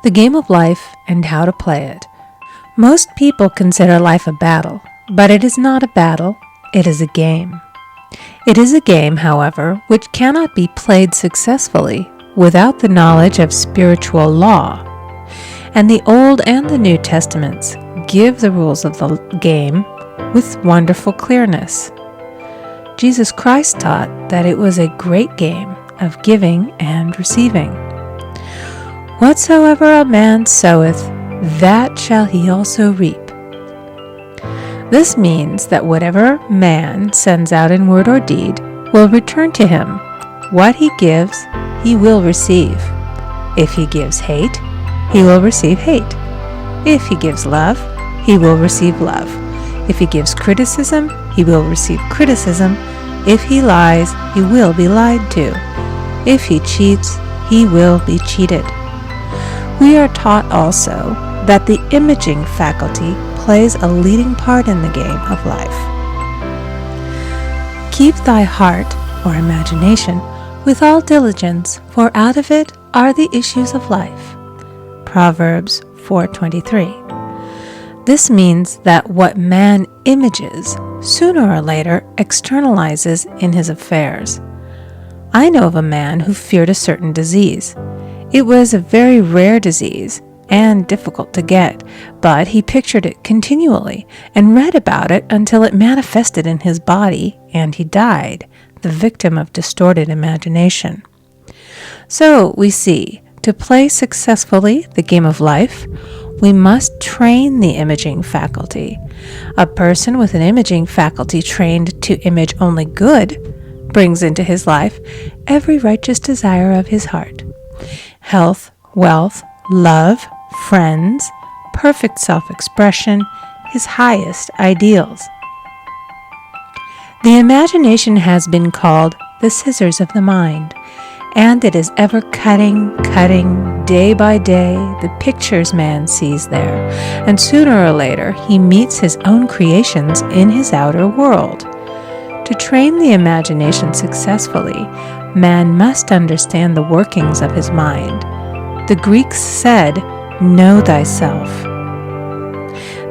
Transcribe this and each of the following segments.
The game of life and how to play it. Most people consider life a battle, but it is not a battle, it is a game. It is a game, however, which cannot be played successfully without the knowledge of spiritual law. And the Old and the New Testaments give the rules of the game with wonderful clearness. Jesus Christ taught that it was a great game of giving and receiving. Whatsoever a man soweth, that shall he also reap. This means that whatever man sends out in word or deed will return to him. What he gives, he will receive. If he gives hate, he will receive hate. If he gives love, he will receive love. If he gives criticism, he will receive criticism. If he lies, he will be lied to. If he cheats, he will be cheated. We are taught also that the imaging faculty plays a leading part in the game of life. Keep thy heart, or imagination, with all diligence, for out of it are the issues of life. Proverbs 4:23. This means that what man images, sooner or later externalizes in his affairs. I know of a man who feared a certain disease. It was a very rare disease and difficult to get, but he pictured it continually and read about it until it manifested in his body and he died, the victim of distorted imagination. So we see, to play successfully the game of life, we must train the imaging faculty. A person with an imaging faculty trained to image only good brings into his life every righteous desire of his heart. Health, wealth, love, friends, perfect self-expression, his highest ideals. The imagination has been called the scissors of the mind, and it is ever cutting day by day the pictures man sees there, and sooner or later he meets his own creations in his outer world. To train the imagination successfully, man must understand the workings of his mind. The Greeks said, "Know thyself."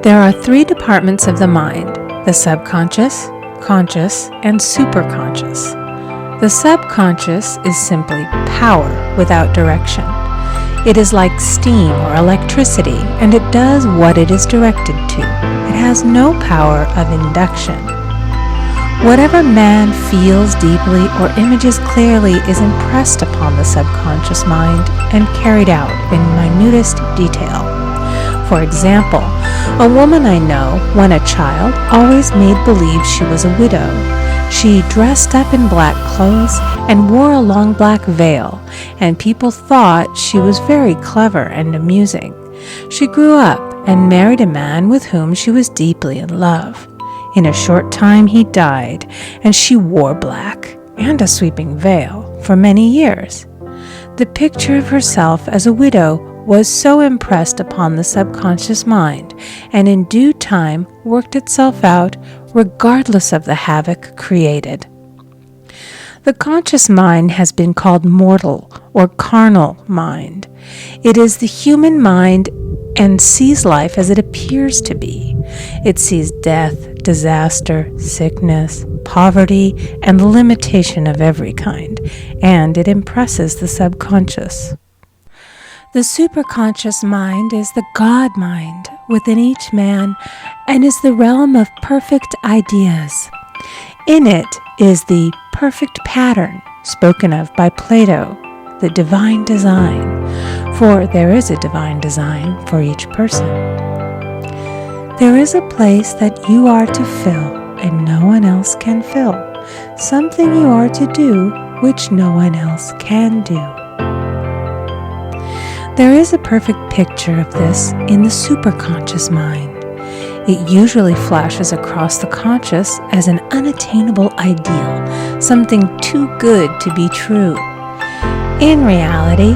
There are three departments of the mind: the subconscious, conscious, and superconscious. The subconscious is simply power without direction. It is like steam or electricity, and it does what it is directed to. It has no power of induction. Whatever man feels deeply or images clearly is impressed upon the subconscious mind and carried out in minutest detail. For example, a woman I know, when a child, always made believe she was a widow. She dressed up in black clothes and wore a long black veil, and people thought she was very clever and amusing. She grew up and married a man with whom she was deeply in love. In a short time he died, and she wore black and a sweeping veil for many years. The picture of herself as a widow was so impressed upon the subconscious mind, and in due time worked itself out regardless of the havoc created. The conscious mind has been called mortal or carnal mind. It is the human mind and sees life as it appears to be. It sees death, disaster, sickness, poverty, and limitation of every kind, and it impresses the subconscious. The superconscious mind is the God mind within each man and is the realm of perfect ideas. In it is the perfect pattern spoken of by Plato, the divine design, for there is a divine design for each person. There is a place that you are to fill and no one else can fill, something you are to do which no one else can do. There is a perfect picture of this in the superconscious mind. It usually flashes across the conscious as an unattainable ideal, something too good to be true. In reality,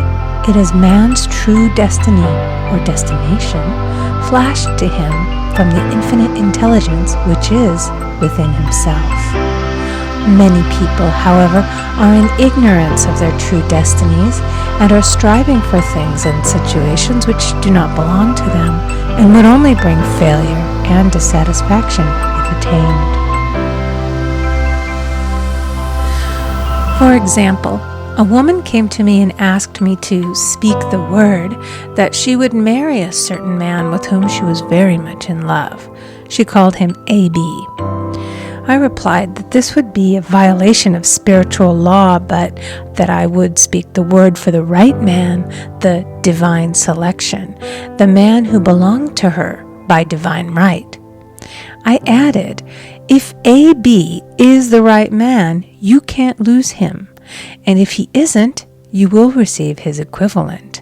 it is man's true destiny or destination flashed to him from the infinite intelligence which is within himself. Many people, however, are in ignorance of their true destinies and are striving for things and situations which do not belong to them and would only bring failure and dissatisfaction if attained. For example, a woman came to me and asked me to speak the word that she would marry a certain man with whom she was very much in love. She called him A.B. I replied that this would be a violation of spiritual law, but that I would speak the word for the right man, the divine selection, the man who belonged to her by divine right. I added, if A.B. is the right man, you can't lose him, and if he isn't, you will receive his equivalent.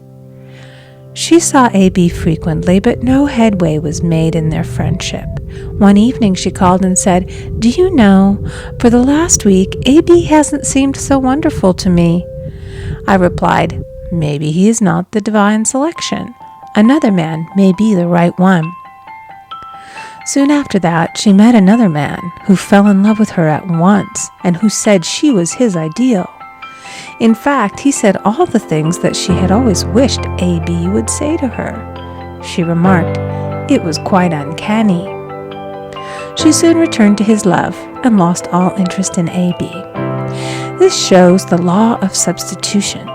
She saw A.B. frequently, but no headway was made in their friendship. One evening she called and said, "Do you know, for the last week, A.B. hasn't seemed so wonderful to me." I replied, "Maybe he is not the divine selection. Another man may be the right one." Soon after that, she met another man who fell in love with her at once and who said she was his ideal. In fact, he said all the things that she had always wished A.B. would say to her. She remarked, it was quite uncanny. She soon returned to his love and lost all interest in A.B. This shows the law of substitution.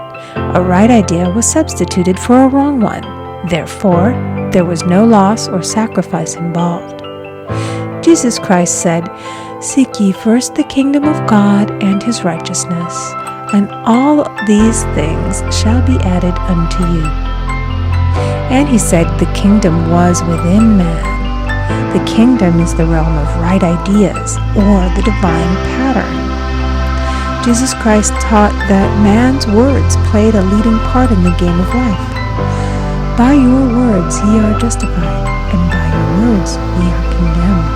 A right idea was substituted for a wrong one. Therefore, there was no loss or sacrifice involved. Jesus Christ said, "Seek ye first the kingdom of God and his righteousness, and all these things shall be added unto you." And he said the kingdom was within man. The kingdom is the realm of right ideas, or the divine pattern. Jesus Christ taught that man's words played a leading part in the game of life. By your words ye are justified, and by your words ye are condemned.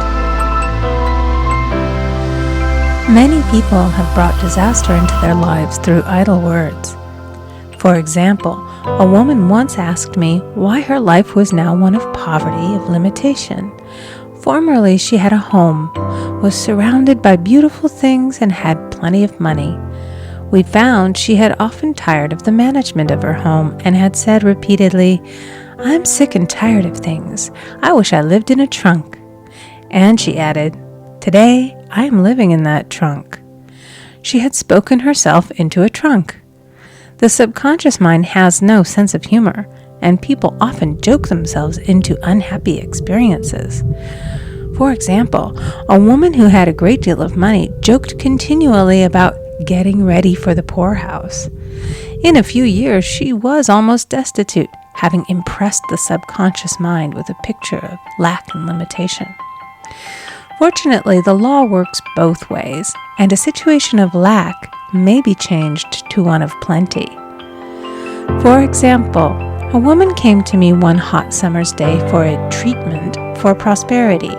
Many people have brought disaster into their lives through idle words. For example, a woman once asked me why her life was now one of poverty, of limitation. Formerly she had a home, was surrounded by beautiful things, and had plenty of money. We found she had often tired of the management of her home and had said repeatedly, "I'm sick and tired of things. I wish I lived in a trunk." And she added, "Today I am living in that trunk." She had spoken herself into a trunk. The subconscious mind has no sense of humor, and people often joke themselves into unhappy experiences. For example, a woman who had a great deal of money joked continually about getting ready for the poorhouse. In a few years, she was almost destitute, having impressed the subconscious mind with a picture of lack and limitation. Fortunately, the law works both ways, and a situation of lack may be changed to one of plenty. For example, a woman came to me one hot summer's day for a treatment for prosperity.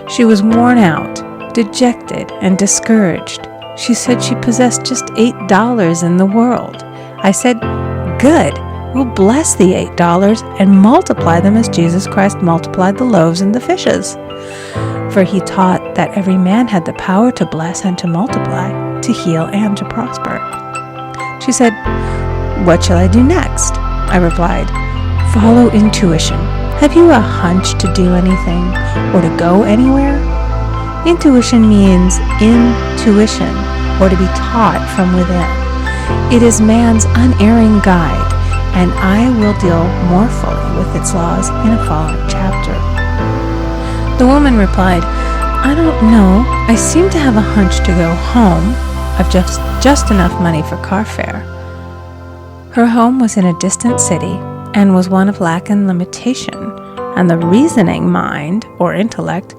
She was worn out, dejected, and discouraged. She said she possessed just $8 in the world. I said, "Good, we'll bless the $8 and multiply them as Jesus Christ multiplied the loaves and the fishes." For he taught that every man had the power to bless and to multiply, to heal and to prosper. She said, "What shall I do next?" I replied, "Follow intuition. Have you a hunch to do anything or to go anywhere?" Intuition means intuition, or to be taught from within. It is man's unerring guide, and I will deal more fully with its laws in a following chapter. The woman replied, "I don't know. I seem to have a hunch to go home. I've just enough money for car fare." Her home was in a distant city and was one of lack and limitation, and the reasoning mind, or intellect,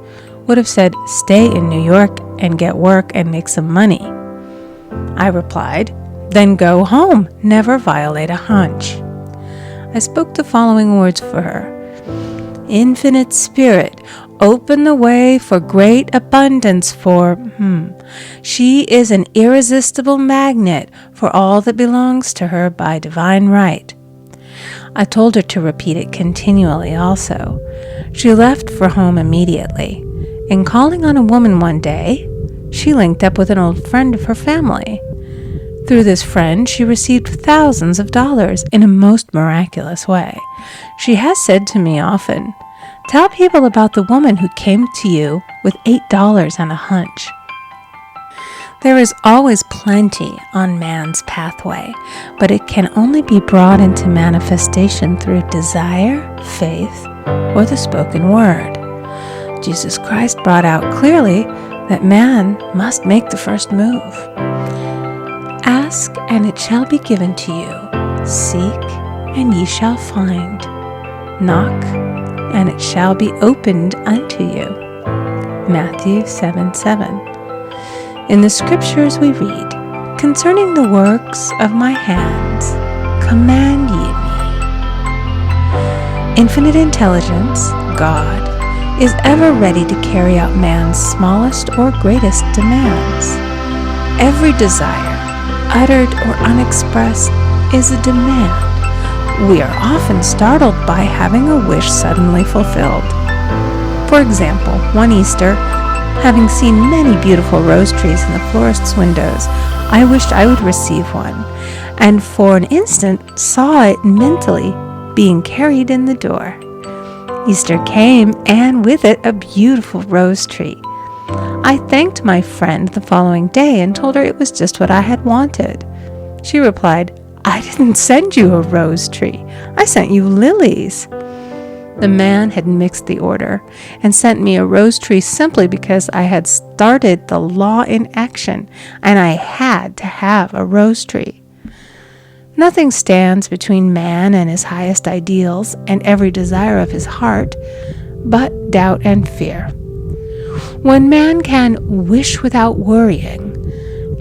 would have said, "Stay in New York and get work and make some money." I replied, "Then go home. Never violate a hunch." I spoke the following words for her. "Infinite Spirit, open the way for great abundance for She is an irresistible magnet for all that belongs to her by divine right." I told her to repeat it continually also. She left for home immediately. In calling on a woman one day, she linked up with an old friend of her family. Through this friend, she received thousands of dollars in a most miraculous way. She has said to me often, "Tell people about the woman who came to you with $8 and a hunch." There is always plenty on man's pathway, but it can only be brought into manifestation through desire, faith, or the spoken word. Jesus Christ brought out clearly that man must make the first move. Ask, and it shall be given to you. Seek, and ye shall find. Knock, and it shall be opened unto you. Matthew 7:7. In the scriptures we read, "Concerning the works of my hands, command ye me." Infinite intelligence, God, is ever ready to carry out man's smallest or greatest demands. Every desire, uttered or unexpressed, is a demand. We are often startled by having a wish suddenly fulfilled. For example, one Easter, having seen many beautiful rose trees in the florist's windows, I wished I would receive one, and for an instant saw it mentally being carried in the door. Easter came, and with it a beautiful rose tree. I thanked my friend the following day and told her it was just what I had wanted. She replied, "I didn't send you a rose tree. I sent you lilies." The man had mixed the order and sent me a rose tree simply because I had started the law in action and I had to have a rose tree. Nothing stands between man and his highest ideals and every desire of his heart but doubt and fear. When man can wish without worrying,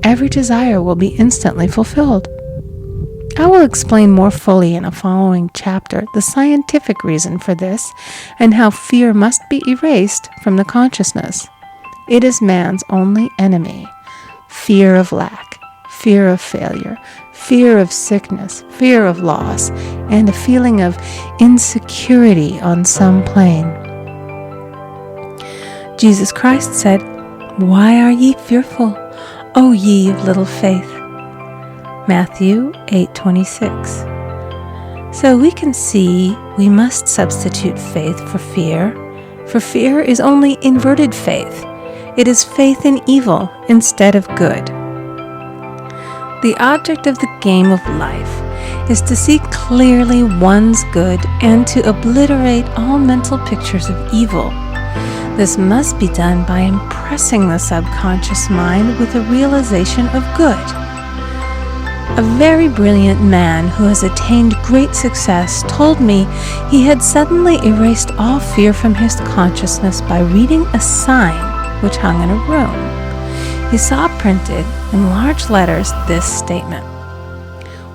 every desire will be instantly fulfilled. I will explain more fully in a following chapter the scientific reason for this and how fear must be erased from the consciousness. It is man's only enemy. Fear of lack, fear of failure, fear of sickness, fear of loss, and a feeling of insecurity on some plane. Jesus Christ said, "Why are ye fearful, O ye of little faith?" Matthew 8:26. So we can see we must substitute faith for fear is only inverted faith. It is faith in evil instead of good. The object of the game of life is to see clearly one's good and to obliterate all mental pictures of evil. This must be done by impressing the subconscious mind with a realization of good. A very brilliant man who has attained great success told me he had suddenly erased all fear from his consciousness by reading a sign which hung in a room. He saw printed in large letters this statement: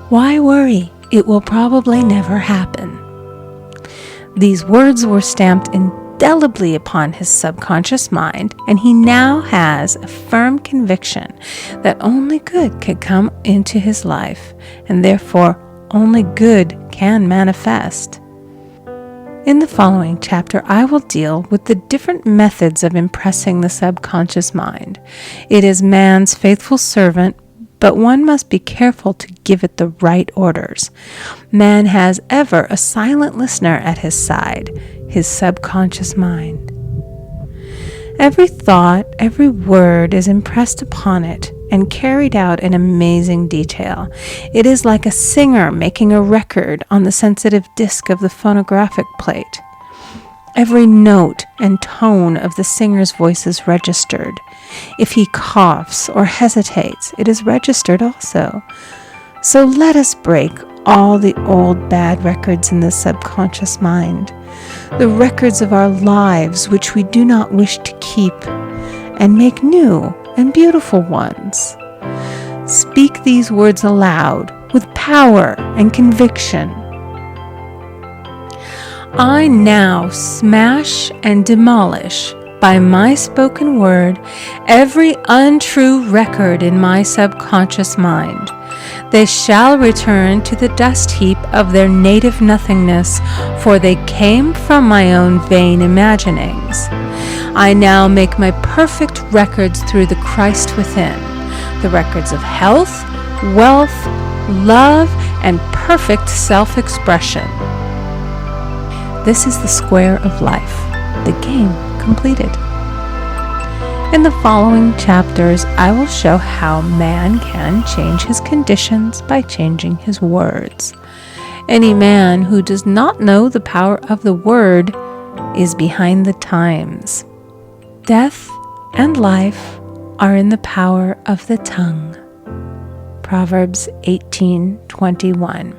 "Why worry? It will probably never happen." These words were stamped indelibly upon his subconscious mind, and he now has a firm conviction that only good can come into his life, and therefore only good can manifest. In the following chapter, I will deal with the different methods of impressing the subconscious mind. It is man's faithful servant, but one must be careful to give it the right orders. Man has ever a silent listener at his side, his subconscious mind. Every thought, every word is impressed upon it and carried out in amazing detail. It is like a singer making a record on the sensitive disc of the phonographic plate. Every note and tone of the singer's voice is registered. If he coughs or hesitates, it is registered also. So let us break all the old bad records in the subconscious mind, the records of our lives which we do not wish to keep, and make new and beautiful ones. Speak these words aloud with power and conviction. I now smash and demolish by my spoken word every untrue record in my subconscious mind. They shall return to the dust heap of their native nothingness, for they came from my own vain imaginings. I now make my perfect records through the Christ within, the records of health, wealth, love, and perfect self-expression. This is the square of life, the game completed. In the following chapters, I will show how man can change his conditions by changing his words. Any man who does not know the power of the word is behind the times. Death and life are in the power of the tongue. Proverbs 18:21.